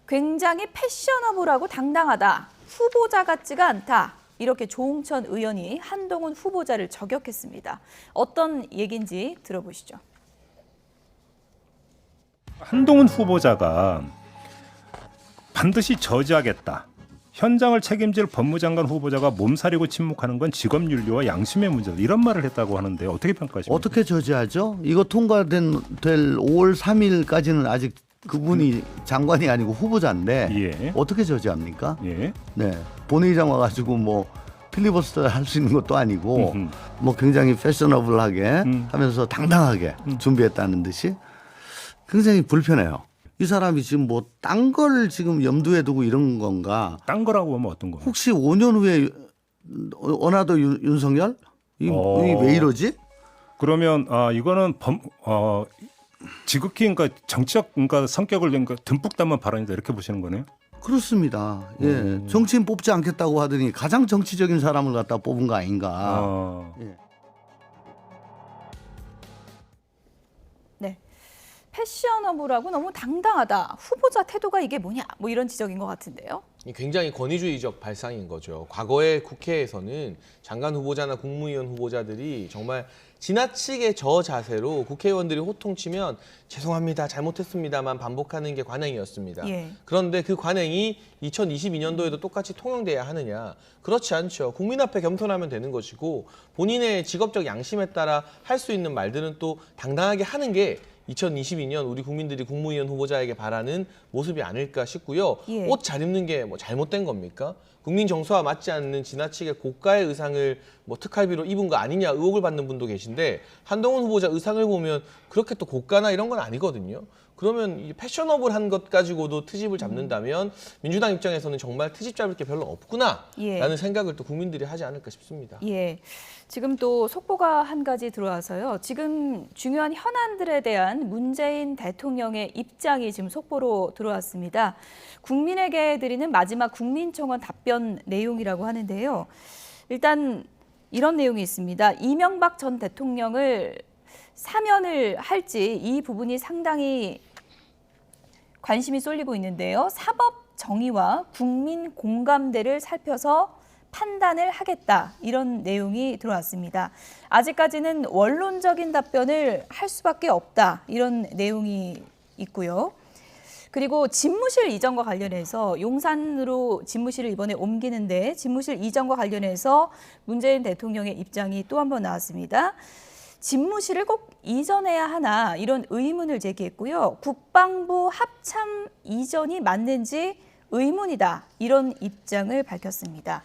굉장히 패셔너블하고 당당하다. 후보자 같지가 않다. 이렇게 조홍천 의원이 한동훈 후보자를 저격했습니다. 어떤 얘기인지 들어보시죠. 한동훈 후보자가 반드시 저지하겠다. 현장을 책임질 법무장관 후보자가 몸살이고 침묵하는 건 직업윤리와 양심의 문제다. 이런 말을 했다고 하는데 어떻게 평가하십니까? 어떻게 저지하죠? 이거 통과될 5월 3일까지는 아직 그분이 장관이 아니고 후보자인데 예. 어떻게 저지합니까? 예. 네, 본회의장 와가지고 뭐 필리버스터 할 수 있는 것도 아니고 음흠. 뭐 굉장히 패셔너블하게 하면서 당당하게 준비했다는 듯이 굉장히 불편해요. 이 사람이 지금 뭐 딴 걸 지금 염두에 두고 이런 건가? 딴 거라고 하면 어떤 거? 혹시 5년 후에 어나더 윤석열? 왜 이러지? 그러면 이거는 지극히 그러니까 정치적 그러니까 성격을 그러니까 듬뿍 담은 발언이다 이렇게 보시는 거네요. 그렇습니다. 예, 정치인 뽑지 않겠다고 하더니 가장 정치적인 사람을 갖다 뽑은 거 아닌가? 예. 네, 패셔너블하고 너무 당당하다. 후보자 태도가 이게 뭐냐? 뭐 이런 지적인 것 같은데요. 굉장히 권위주의적 발상인 거죠. 과거의 국회에서는 장관 후보자나 국무위원 후보자들이 정말 지나치게 저 자세로 국회의원들이 호통치면 죄송합니다, 잘못했습니다만 반복하는 게 관행이었습니다. 예. 그런데 그 관행이 2022년도에도 똑같이 통용돼야 하느냐? 그렇지 않죠. 국민 앞에 겸손하면 되는 것이고 본인의 직업적 양심에 따라 할 수 있는 말들은 또 당당하게 하는 게 2022년 우리 국민들이 국무위원 후보자에게 바라는 모습이 아닐까 싶고요. 예. 옷 잘 입는 게 뭐 잘못된 겁니까? 국민 정서와 맞지 않는 지나치게 고가의 의상을 뭐 특활비로 입은 거 아니냐 의혹을 받는 분도 계신데 한동훈 후보자 의상을 보면 그렇게 또 고가나 이런 건 아니거든요. 그러면 이 패셔너블한 것 가지고도 트집을 잡는다면 민주당 입장에서는 정말 트집 잡을 게 별로 없구나라는 생각을 또 국민들이 하지 않을까 싶습니다. 예. 지금 또 속보가 한 가지 들어와서요. 지금 중요한 현안들에 대한 문재인 대통령의 입장이 지금 속보로 들어왔습니다. 국민에게 드리는 마지막 국민청원 답변 내용이라고 하는데요. 일단 이런 내용이 있습니다. 이명박 전 대통령을 사면을 할지 이 부분이 상당히 관심이 쏠리고 있는데요. 사법 정의와 국민 공감대를 살펴서 판단을 하겠다. 이런 내용이 들어왔습니다. 아직까지는 원론적인 답변을 할 수밖에 없다. 이런 내용이 있고요. 그리고 집무실 이전과 관련해서 용산으로 집무실을 이번에 옮기는데 집무실 이전과 관련해서 문재인 대통령의 입장이 또 한 번 나왔습니다. 집무실을 꼭 이전해야 하나 이런 의문을 제기했고요. 국방부 합참 이전이 맞는지 의문이다. 이런 입장을 밝혔습니다.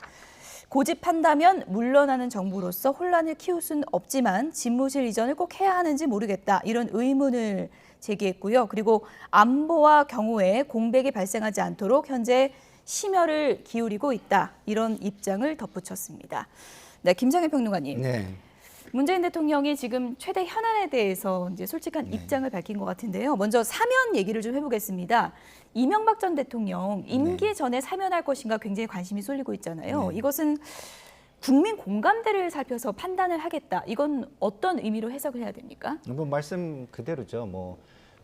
고집한다면 물러나는 정부로서 혼란을 키울 수는 없지만 집무실 이전을 꼭 해야 하는지 모르겠다. 이런 의문을 제기했고요. 그리고 안보와 경호에 공백이 발생하지 않도록 현재 심혈을 기울이고 있다. 이런 입장을 덧붙였습니다. 네, 김장일 평론가님. 네. 문재인 대통령이 지금 최대 현안에 대해서 이제 솔직한 입장을 밝힌 것 같은데요. 먼저 사면 얘기를 좀 해보겠습니다. 이명박 전 대통령 임기 전에 사면할 것인가 굉장히 관심이 쏠리고 있잖아요. 이것은 국민 공감대를 살펴서 판단을 하겠다. 이건 어떤 의미로 해석을 해야 됩니까? 뭐 말씀 그대로죠. 뭐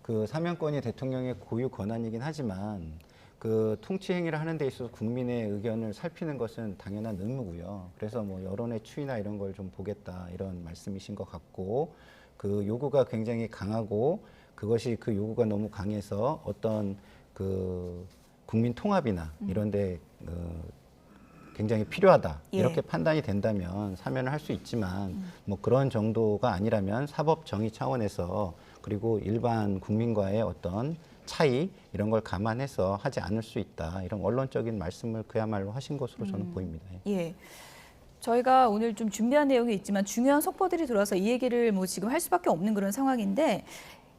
그 사면권이 대통령의 고유 권한이긴 하지만 그 통치 행위를 하는 데 있어서 국민의 의견을 살피는 것은 당연한 의무고요. 그래서 뭐 여론의 추이나 이런 걸 좀 보겠다 이런 말씀이신 것 같고 그 요구가 굉장히 강하고 그것이 그 요구가 너무 강해서 어떤 그 국민 통합이나 이런데 굉장히 필요하다 이렇게 판단이 된다면 사면을 할 수 있지만 뭐 그런 정도가 아니라면 사법 정의 차원에서 그리고 일반 국민과의 어떤 차이 이런 걸 감안해서 하지 않을 수 있다 이런 원론적인 말씀을 그야말로 하신 것으로 저는 보입니다. 예. 저희가 오늘 좀 준비한 내용이 있지만 중요한 속보들이 들어와서 이 얘기를 뭐 지금 할 수밖에 없는 그런 상황인데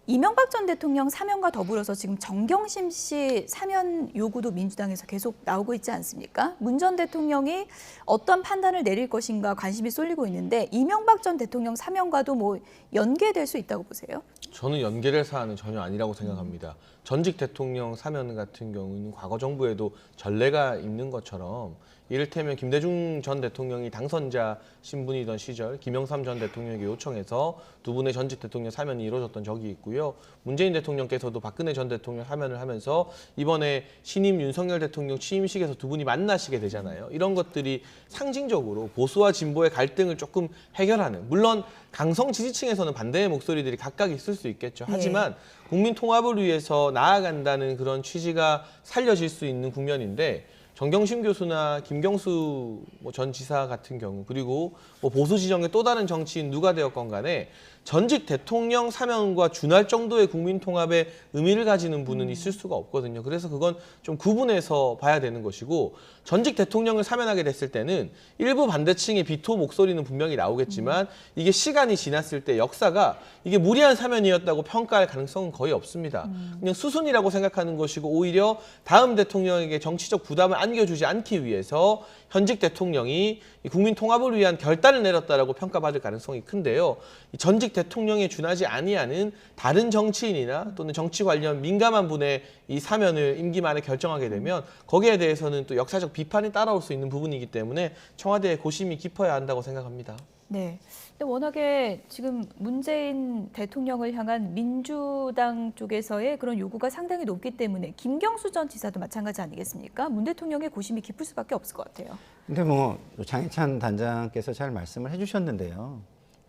이명박 전 대통령 사면과 더불어서 지금 정경심 씨 사면 요구도 민주당에서 계속 나오고 있지 않습니까? 문 전 대통령이 어떤 판단을 내릴 것인가 관심이 쏠리고 있는데 이명박 전 대통령 사면과도 뭐 연계될 수 있다고 보세요? 저는 연계될 사안은 전혀 아니라고 생각합니다. 전직 대통령 사면 같은 경우는 과거 정부에도 전례가 있는 것처럼 이를테면 김대중 전 대통령이 당선자 신분이던 시절 김영삼 전 대통령에게 요청해서 두 분의 전직 대통령 사면이 이루어졌던 적이 있고요. 문재인 대통령께서도 박근혜 전 대통령 사면을 하면서 이번에 신임 윤석열 대통령 취임식에서 두 분이 만나시게 되잖아요. 이런 것들이 상징적으로 보수와 진보의 갈등을 조금 해결하는, 물론 강성 지지층에서는 반대의 목소리들이 각각 있을 수 있겠죠. 하지만 국민 통합을 위해서 나아간다는 그런 취지가 살려질 수 있는 국면인데, 정경심 교수나 김경수 전 지사 같은 경우, 그리고 보수 지정의 또 다른 정치인 누가 되었건 간에 전직 대통령 사면과 준할 정도의 국민 통합에 의미를 가지는 분은 있을 수가 없거든요. 그래서 그건 좀 구분해서 봐야 되는 것이고, 전직 대통령을 사면하게 됐을 때는 일부 반대층의 비토 목소리는 분명히 나오겠지만 이게 시간이 지났을 때 역사가 이게 무리한 사면이었다고 평가할 가능성은 거의 없습니다. 그냥 수순이라고 생각하는 것이고, 오히려 다음 대통령에게 정치적 부담을 안겨주지 않기 위해서 현직 대통령이 국민 통합을 위한 결단을 내렸다라고 평가받을 가능성이 큰데요. 이 전직 대통령에 준하지 아니하는 다른 정치인이나 또는 정치 관련 민감한 분의 이 사면을 임기 말에 결정하게 되면 거기에 대해서는 또 역사적 비판이 따라올 수 있는 부분이기 때문에 청와대의 고심이 깊어야 한다고 생각합니다. 네. 근데 워낙에 지금 문재인 대통령을 향한 민주당 쪽에서의 그런 요구가 상당히 높기 때문에 김경수 전 지사도 마찬가지 아니겠습니까? 문 대통령의 고심이 깊을 수밖에 없을 것 같아요. 근데 뭐 장해찬 단장께서 잘 말씀을 해주셨는데요.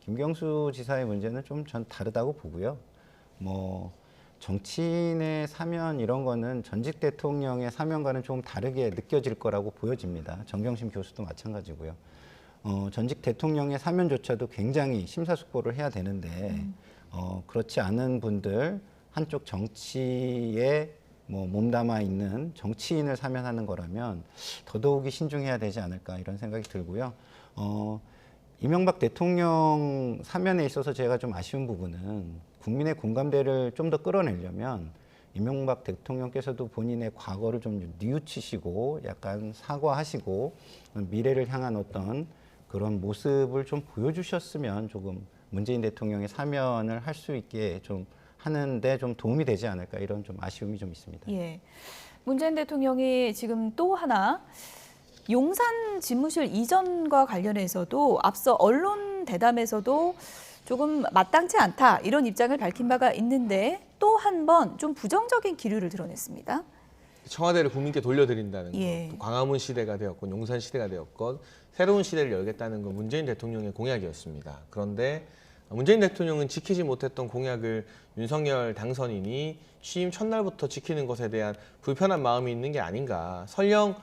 김경수 지사의 문제는 좀 전 다르다고 보고요. 뭐 정치인의 사면 이런 거는 전직 대통령의 사면과는 좀 다르게 느껴질 거라고 보여집니다. 정경심 교수도 마찬가지고요. 전직 대통령의 사면조차도 굉장히 심사숙고를 해야 되는데 그렇지 않은 분들, 한쪽 정치에 뭐 몸담아 있는 정치인을 사면하는 거라면 더더욱이 신중해야 되지 않을까 이런 생각이 들고요. 이명박 대통령 사면에 있어서 제가 좀 아쉬운 부분은 국민의 공감대를 좀 더 끌어내려면 이명박 대통령께서도 본인의 과거를 좀 뉘우치시고 약간 사과하시고 미래를 향한 어떤 그런 모습을 좀 보여주셨으면 조금 문재인 대통령의 사면을 할 수 있게 좀 하는데 좀 도움이 되지 않을까 이런 좀 아쉬움이 좀 있습니다. 예. 문재인 대통령이 지금 또 하나 용산 집무실 이전과 관련해서도 앞서 언론 대담에서도 조금 마땅치 않다 이런 입장을 밝힌 바가 있는데 또 한 번 좀 부정적인 기류를 드러냈습니다. 청와대를 국민께 돌려드린다는 예. 것, 또 광화문 시대가 되었건 용산 시대가 되었건 새로운 시대를 열겠다는 건 문재인 대통령의 공약이었습니다. 그런데 문재인 대통령은 지키지 못했던 공약을 윤석열 당선인이 취임 첫날부터 지키는 것에 대한 불편한 마음이 있는 게 아닌가. 설령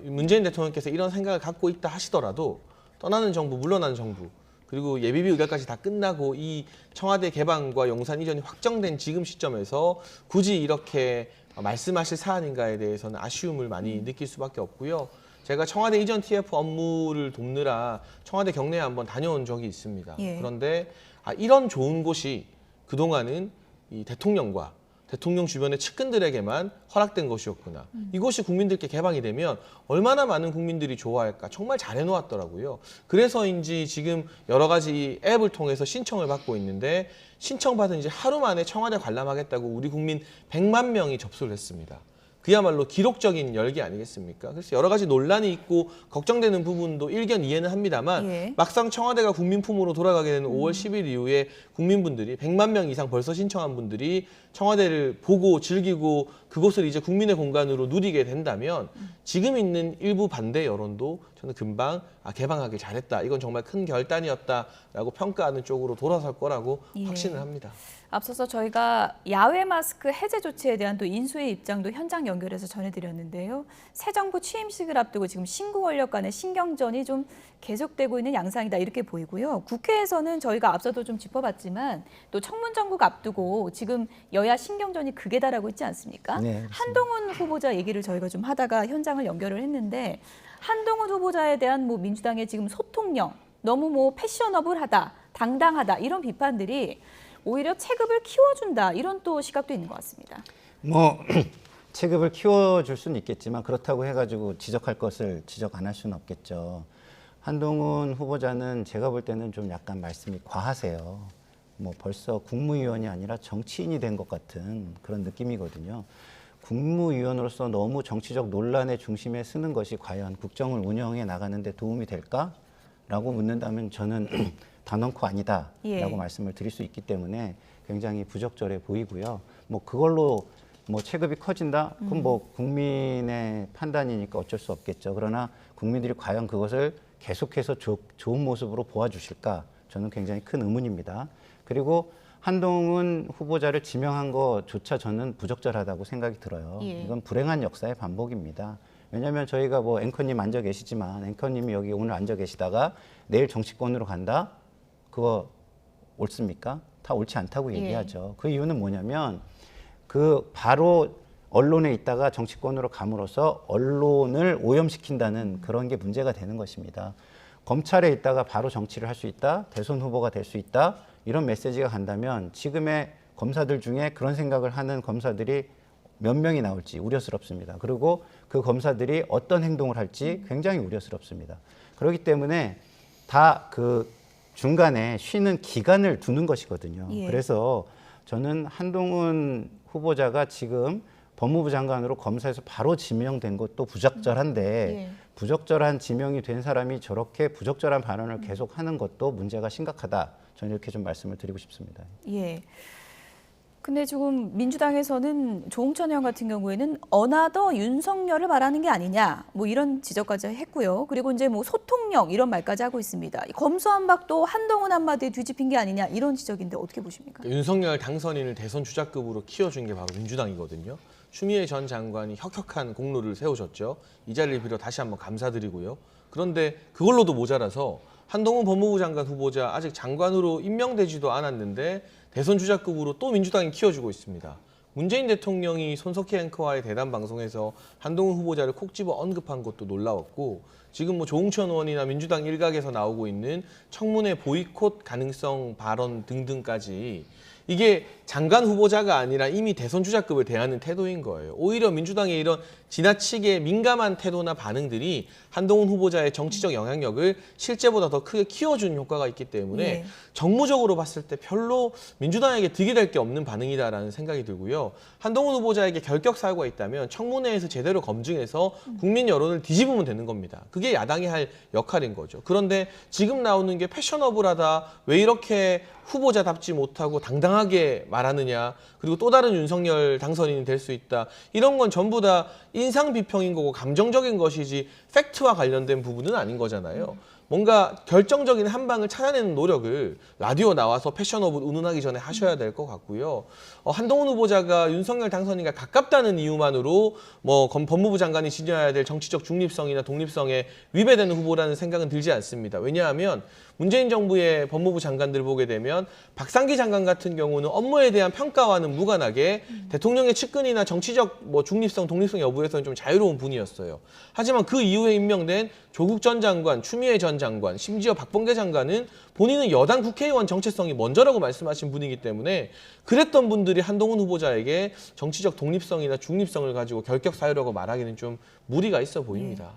문재인 대통령께서 이런 생각을 갖고 있다 하시더라도 떠나는 정부, 물러나는 정부, 그리고 예비비 의결까지 다 끝나고 이 청와대 개방과 용산 이전이 확정된 지금 시점에서 굳이 이렇게 말씀하실 사안인가에 대해서는 아쉬움을 많이 느낄 수밖에 없고요. 제가 청와대 이전 TF 업무를 돕느라 청와대 경내에 한번 다녀온 적이 있습니다. 예. 그런데 이런 좋은 곳이 그동안은 이 대통령과 대통령 주변의 측근들에게만 허락된 것이었구나. 이곳이 국민들께 개방이 되면 얼마나 많은 국민들이 좋아할까. 정말 잘 해놓았더라고요. 그래서인지 지금 여러 가지 앱을 통해서 신청을 받고 있는데 신청받은 지 하루 만에 청와대 관람하겠다고 우리 국민 100만 명이 접수를 했습니다. 그야말로 기록적인 열기 아니겠습니까? 그래서 여러 가지 논란이 있고 걱정되는 부분도 일견 이해는 합니다만 예. 막상 청와대가 국민 품으로 돌아가게 되는 5월 10일 이후에 국민분들이 100만 명 이상 벌써 신청한 분들이 청와대를 보고 즐기고 그곳을 이제 국민의 공간으로 누리게 된다면 지금 있는 일부 반대 여론도 저는 금방 개방하길 잘했다. 이건 정말 큰 결단이었다라고 평가하는 쪽으로 돌아설 거라고 예. 확신을 합니다. 앞서서 저희가 야외 마스크 해제 조치에 대한 또 인수의 입장도 현장 연결해서 전해드렸는데요. 새 정부 취임식을 앞두고 지금 신구 권력 간의 신경전이 좀 계속되고 있는 양상이다 이렇게 보이고요. 국회에서는 저희가 앞서도 좀 짚어봤지만 또 청문정국 앞두고 지금 여야 신경전이 극에 달하고 있지 않습니까? 네, 그렇습니다. 한동훈 후보자 얘기를 저희가 좀 하다가 현장을 연결을 했는데 한동훈 후보자에 대한 뭐 민주당의 지금 소통력, 너무 뭐 패셔너블하다, 당당하다 이런 비판들이 오히려 체급을 키워준다 이런 또 시각도 있는 것 같습니다. 뭐 체급을 키워줄 수는 있겠지만 그렇다고 해가지고 지적할 것을 지적 안 할 수는 없겠죠. 한동훈 후보자는 제가 볼 때는 좀 약간 말씀이 과하세요. 뭐 벌써 국무위원이 아니라 정치인이 된 것 같은 그런 느낌이거든요. 국무위원으로서 너무 정치적 논란의 중심에 서는 것이 과연 국정을 운영해 나가는 데 도움이 될까라고 묻는다면 저는 단언코 아니다라고 예. 말씀을 드릴 수 있기 때문에 굉장히 부적절해 보이고요. 뭐 그걸로 뭐 체급이 커진다? 그건 뭐 국민의 판단이니까 어쩔 수 없겠죠. 그러나 국민들이 과연 그것을 계속해서 좋은 모습으로 보아주실까? 저는 굉장히 큰 의문입니다. 그리고 한동훈 후보자를 지명한 것조차 저는 부적절하다고 생각이 들어요. 예. 이건 불행한 역사의 반복입니다. 왜냐하면 저희가 뭐 앵커님 앉아 계시지만 앵커님이 여기 오늘 앉아 계시다가 내일 정치권으로 간다? 그거 옳습니까? 다 옳지 않다고 예. 얘기하죠. 그 이유는 뭐냐면 그 바로 언론에 있다가 정치권으로 감으로써 언론을 오염시킨다는 그런 게 문제가 되는 것입니다. 검찰에 있다가 바로 정치를 할 수 있다, 대선 후보가 될 수 있다, 이런 메시지가 간다면 지금의 검사들 중에 그런 생각을 하는 검사들이 몇 명이 나올지 우려스럽습니다. 그리고 그 검사들이 어떤 행동을 할지 굉장히 우려스럽습니다. 그렇기 때문에 다 그 중간에 쉬는 기간을 두는 것이거든요. 예. 그래서 저는 한동훈 후보자가 지금 법무부 장관으로 검사에서 바로 지명된 것도 부적절한데 예. 부적절한 지명이 된 사람이 저렇게 부적절한 발언을 계속하는 것도 문제가 심각하다. 저는 이렇게 좀 말씀을 드리고 싶습니다. 예. 근데 지금 민주당에서는 조홍천 의원 같은 경우에는 어나더 윤석열을 말하는 게 아니냐, 뭐 이런 지적까지 했고요. 그리고 이제 뭐 소통력 이런 말까지 하고 있습니다. 검수완박도 한동훈 한마디에 뒤집힌 게 아니냐 이런 지적인데 어떻게 보십니까? 윤석열 당선인을 대선 주자급으로 키워준 게 바로 민주당이거든요. 추미애 전 장관이 혁혁한 공로를 세우셨죠. 이 자리를 빌어 다시 한번 감사드리고요. 그런데 그걸로도 모자라서 한동훈 법무부 장관 후보자 아직 장관으로 임명되지도 않았는데 대선 주자급으로 또 민주당이 키워주고 있습니다. 문재인 대통령이 손석희 앵커와의 대담 방송에서 한동훈 후보자를 콕 집어 언급한 것도 놀라웠고 지금 뭐 조홍천 의원이나 민주당 일각에서 나오고 있는 청문회 보이콧 가능성 발언 등등까지 이게 장관 후보자가 아니라 이미 대선 주자급을 대하는 태도인 거예요. 오히려 민주당의 이런 지나치게 민감한 태도나 반응들이 한동훈 후보자의 정치적 영향력을 실제보다 더 크게 키워주는 효과가 있기 때문에 예. 정무적으로 봤을 때 별로 민주당에게 득이 될 게 없는 반응이다라는 생각이 들고요. 한동훈 후보자에게 결격 사유가 있다면 청문회에서 제대로 검증해서 국민 여론을 뒤집으면 되는 겁니다. 그게 야당이 할 역할인 거죠. 그런데 지금 나오는 게 패셔너블하다, 왜 이렇게 후보자답지 못하고 당당하게 말하느냐, 그리고 또 다른 윤석열 당선인이 될 수 있다, 이런 건 전부 다 인상 비평인 거고 감정적인 것이지 팩트와 관련된 부분은 아닌 거잖아요. 뭔가 결정적인 한 방을 찾아내는 노력을 라디오 나와서 패셔너블 운운하기 전에 하셔야 될 것 같고요. 한동훈 후보자가 윤석열 당선인과 가깝다는 이유만으로 뭐 법무부 장관이 지녀야 될 정치적 중립성이나 독립성에 위배되는 후보라는 생각은 들지 않습니다. 왜냐하면 문재인 정부의 법무부 장관들 보게 되면 박상기 장관 같은 경우는 업무에 대한 평가와는 무관하게 대통령의 측근이나 정치적 뭐 중립성, 독립성 여부에서는 좀 자유로운 분이었어요. 하지만 그 이후에 임명된 조국 전 장관, 추미애 전 장관, 심지어 박범계 장관은 본인은 여당 국회의원 정체성이 먼저라고 말씀하신 분이기 때문에 그랬던 분들이 한동훈 후보자에게 정치적 독립성이나 중립성을 가지고 결격 사유라고 말하기는 좀 무리가 있어 보입니다.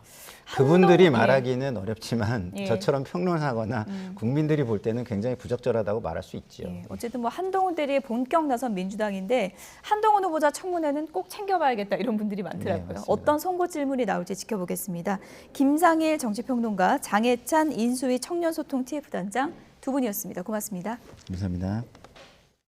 그분들이 한동훈, 말하기는 어렵지만 예. 저처럼 평론하거나 국민들이 볼 때는 굉장히 부적절하다고 말할 수 있죠. 예, 어쨌든 뭐 한동훈 대리의 본격 나선 민주당인데 한동훈 후보자 청문회는 꼭 챙겨봐야겠다 이런 분들이 많더라고요. 네, 맞습니다. 어떤 선고 질문이 나올지 지켜보겠습니다. 김상일 정치평론가, 장해찬 인수위 청년소통 TF 단장 두 분이었습니다. 고맙습니다. 감사합니다.